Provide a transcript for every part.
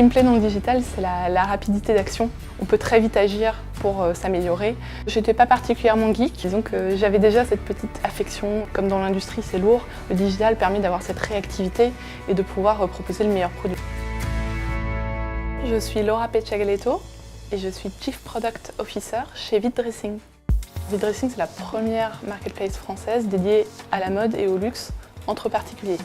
qui me plaît dans le digital, c'est la rapidité d'action. On peut très vite agir pour s'améliorer. Je n'étais pas particulièrement geek, disons que j'avais déjà cette petite affection. Comme dans l'industrie, c'est lourd. Le digital permet d'avoir cette réactivité et de pouvoir proposer le meilleur produit. Je suis Laura Pecciagaletto et je suis Chief Product Officer chez Vide Dressing. Vide Dressing, c'est la première marketplace française dédiée à la mode et au luxe entre particuliers.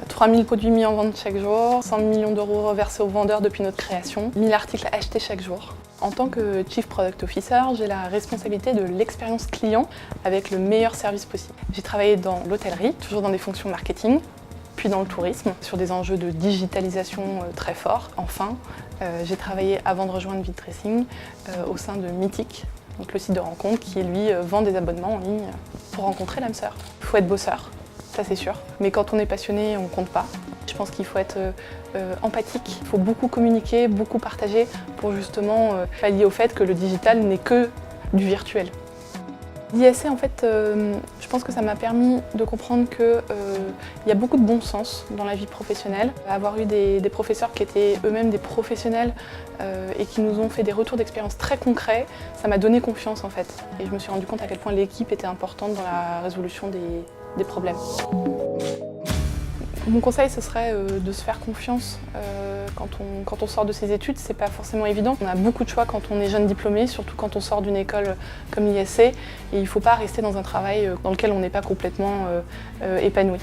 3000 produits mis en vente chaque jour, 100 millions d'euros reversés aux vendeurs depuis notre création, 1000 articles achetés chaque jour. En tant que Chief Product Officer, j'ai la responsabilité de l'expérience client avec le meilleur service possible. J'ai travaillé dans l'hôtellerie, toujours dans des fonctions marketing, puis dans le tourisme, sur des enjeux de digitalisation très forts. Enfin, j'ai travaillé avant de rejoindre Vide Dressing au sein de Mythique, donc le site de rencontre qui lui vend des abonnements en ligne pour rencontrer l'âme sœur. Il faut être bosseur. Ça c'est sûr. Mais quand on est passionné, on ne compte pas. Je pense qu'il faut être empathique, il faut beaucoup communiquer, beaucoup partager pour justement pallier au fait que le digital n'est que du virtuel. L'ISC, en fait, je pense que ça m'a permis de comprendre qu'il y a beaucoup de bon sens dans la vie professionnelle. Avoir eu des professeurs qui étaient eux-mêmes des professionnels et qui nous ont fait des retours d'expérience très concrets, ça m'a donné confiance en fait. Et je me suis rendu compte à quel point l'équipe était importante dans la résolution des problèmes. Mon conseil, ce serait de se faire confiance quand on sort de ses études. C'est pas forcément évident. On a beaucoup de choix quand on est jeune diplômé, surtout quand on sort d'une école comme l'ISC. Et il ne faut pas rester dans un travail dans lequel on n'est pas complètement épanoui.